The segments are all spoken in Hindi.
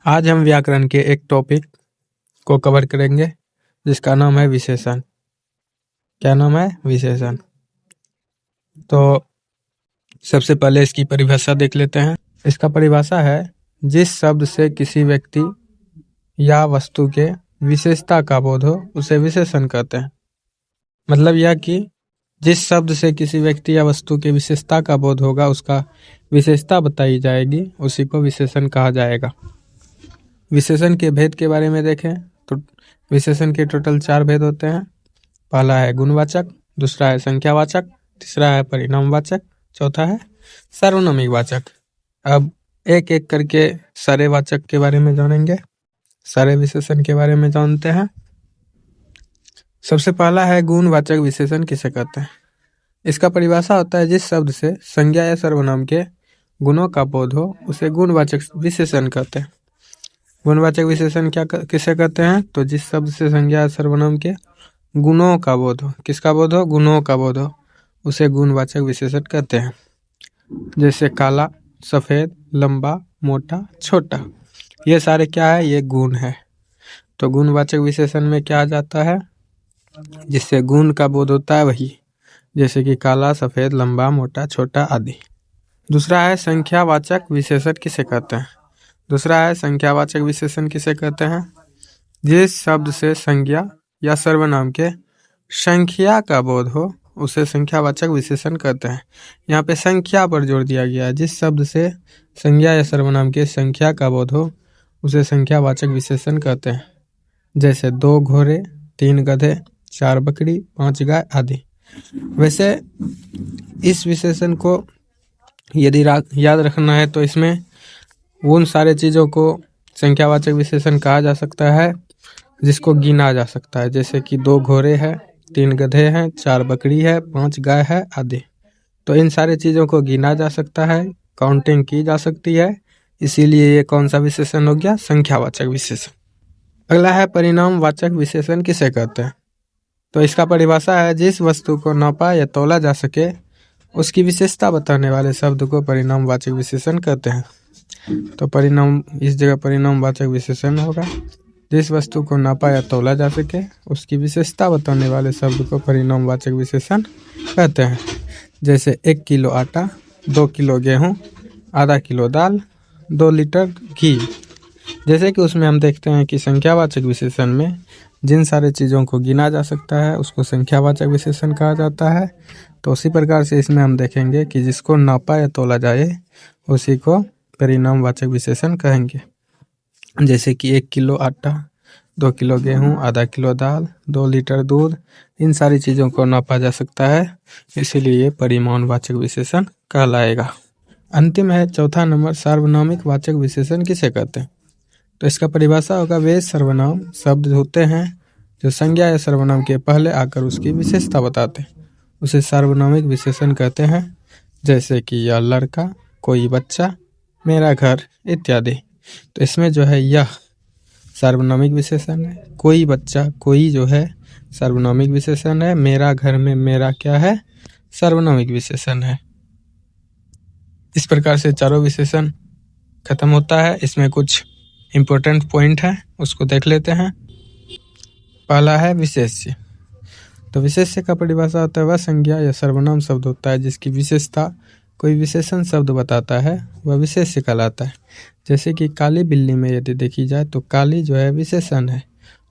आज हम व्याकरण के एक टॉपिक को कवर करेंगे जिसका नाम है विशेषण। क्या नाम है? विशेषण। तो सबसे पहले इसकी परिभाषा देख लेते हैं। इसका परिभाषा है जिस शब्द से किसी व्यक्ति या वस्तु के विशेषता का बोध हो उसे विशेषण कहते हैं। मतलब यह कि जिस शब्द से किसी व्यक्ति या वस्तु के विशेषता का बोध होगा उसका विशेषता बताई जाएगी, उसी को विशेषण कहा जाएगा। विशेषण के भेद के बारे में देखें तो विशेषण के टोटल 4 भेद होते हैं। पहला है गुणवाचक, दूसरा है संख्यावाचक, तीसरा है परिणामवाचक, चौथा है सार्वनामिक वाचक। अब एक एक करके सारे वाचक के बारे में जानेंगे, सारे विशेषण के बारे में जानते हैं। सबसे पहला है गुणवाचक विशेषण किसे कहते हैं। इसका परिभाषा होता है जिस शब्द से संज्ञा या सर्वनाम के गुणों का बोध हो उसे गुणवाचक विशेषण कहते हैं। गुणवाचक विशेषण किसे कहते हैं? तो जिस शब्द से संज्ञा या सर्वनाम के गुणों का बोध हो, किसका बोध हो? गुणों का बोध हो, उसे गुणवाचक विशेषण कहते हैं। जैसे काला, सफेद, लंबा, मोटा, छोटा, ये सारे क्या है? ये गुण है। तो गुणवाचक विशेषण में क्या आ जाता है? जिससे गुण का बोध होता है वही, जैसे कि काला, सफेद, लंबा, मोटा, छोटा आदि। दूसरा है संख्यावाचक विशेषण किसे कहते हैं। दूसरा है संख्यावाचक विशेषण किसे कहते हैं? जिस शब्द से संज्ञा या सर्वनाम के संख्या का बोध हो उसे संख्यावाचक विशेषण कहते हैं। यहाँ पे संख्या पर जोर दिया गया है। जिस शब्द से संज्ञा या सर्वनाम के संख्या का बोध हो उसे संख्यावाचक विशेषण कहते हैं। जैसे 2 घोड़े, 3 गधे, 4 बकरी, 5 गाय आदि। वैसे इस विशेषण को यदि याद रखना है तो इसमें उन सारे चीज़ों को संख्यावाचक विशेषण कहा जा सकता है जिसको गिना जा सकता है। जैसे कि 2 घोड़े हैं, 3 गधे हैं, 4 बकरी है, 5 गाय है आदि। तो इन सारे चीज़ों को गिना जा सकता है, काउंटिंग की जा सकती है, इसीलिए ये कौन सा विशेषण हो गया? संख्यावाचक विशेषण। अगला है परिणामवाचक विशेषण किसे कहते हैं। तो इसका परिभाषा है जिस वस्तु को नापा या तौला जा सके उसकी विशेषता बताने वाले शब्द को परिणामवाचक विशेषण कहते हैं। तो परिणाम, इस जगह परिणामवाचक विशेषण होगा। जिस वस्तु को नापा या तौला जा सके उसकी विशेषता बताने वाले शब्द को परिणामवाचक विशेषण कहते हैं। जैसे 1 किलो आटा, 2 किलो गेहूँ, आधा किलो दाल, 2 लीटर घी। जैसे कि उसमें हम देखते हैं कि संख्यावाचक विशेषण में जिन सारे चीज़ों को गिना जा सकता है उसको संख्यावाचक विशेषण कहा जाता है। तो उसी प्रकार से इसमें हम देखेंगे कि जिसको नापा या तौला जाए उसी को परिणामवाचक विशेषण कहेंगे। जैसे कि 1 किलो आटा, 2 किलो गेहूँ, आधा किलो दाल, 2 लीटर दूध, इन सारी चीज़ों को नापा जा सकता है, इसीलिए ये परिमाणवाचक विशेषण कहलाएगा। अंतिम है चौथा नंबर, सार्वनामिक वाचक विशेषण किसे कहते हैं। तो इसका परिभाषा होगा वे सर्वनाम शब्द होते हैं जो संज्ञा या सर्वनाम के पहले आकर उसकी विशेषता बताते हैं, उसे सार्वनामिक विशेषण कहते हैं। जैसे कि यह लड़का, कोई बच्चा, मेरा घर इत्यादि। तो इसमें जो है यह सार्वनामिक विशेषण है, कोई बच्चा, कोई जो है सार्वनामिक विशेषण है, मेरा घर में मेरा क्या है? सार्वनामिक विशेषण है। इस प्रकार से चारों विशेषण खत्म होता है। इसमें कुछ इम्पोर्टेंट पॉइंट है, उसको देख लेते हैं। पहला है विशेष्य। तो विशेष्य का परिभाषा होता है वह संज्ञा या सर्वनाम शब्द होता है जिसकी विशेषता कोई विशेषण शब्द बताता है, वह विशेष्य कहलाता है। जैसे कि काली बिल्ली में यदि देखी जाए तो काली जो है विशेषण है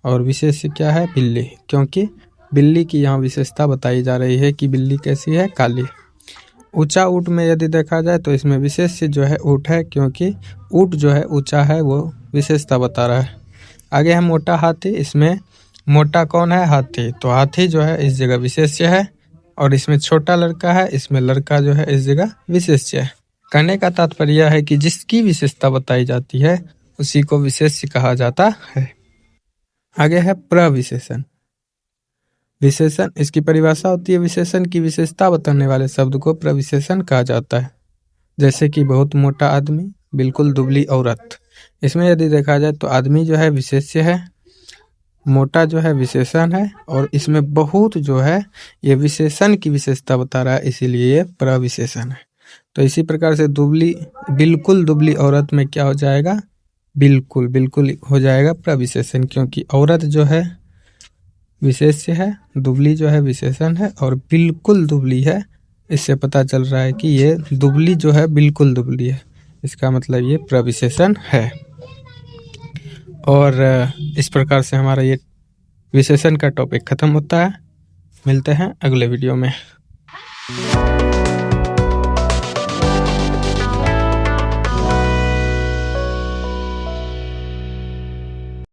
और विशेष्य क्या है? बिल्ली, क्योंकि बिल्ली की यहाँ विशेषता बताई जा रही है कि बिल्ली कैसी है? काली। ऊंचा ऊँट में यदि देखा जाए तो इसमें विशेष्य जो है ऊँट है, क्योंकि ऊँट जो है ऊंचा है, वो विशेषता बता रहा है। आगे है मोटा हाथी। इसमें मोटा कौन है? हाथी। तो हाथी जो है इस जगह विशेष्य है और इसमें छोटा लड़का है, इसमें लड़का जो है इस जगह विशेष्य है। कहने का तात्पर्य यह है कि जिसकी विशेषता बताई जाती है उसी को विशेष्य कहा जाता है। आगे है प्रविशेषण। विशेषण, इसकी परिभाषा होती है विशेषण की विशेषता बताने वाले शब्द को प्रविशेषण कहा जाता है। जैसे कि बहुत मोटा आदमी, बिल्कुल दुबली औरत। इसमें यदि देखा जाए तो आदमी जो है विशेष्य है, मोटा जो है विशेषण है और इसमें बहुत जो है ये विशेषण की विशेषता बता रहा है, इसीलिए ये प्रविशेषण है। तो इसी प्रकार से दुबली, बिल्कुल दुबली औरत में क्या हो जाएगा? बिल्कुल बिल्कुल हो जाएगा प्रविशेषण, क्योंकि औरत जो है विशेष्य है, दुबली जो है विशेषण है, और बिल्कुल दुबली है, इससे पता चल रहा है कि ये दुबली जो है बिल्कुल दुबली है, इसका मतलब ये प्रविशेषण है। और इस प्रकार से हमारा ये विशेषण का टॉपिक खत्म होता है। मिलते हैं अगले वीडियो में।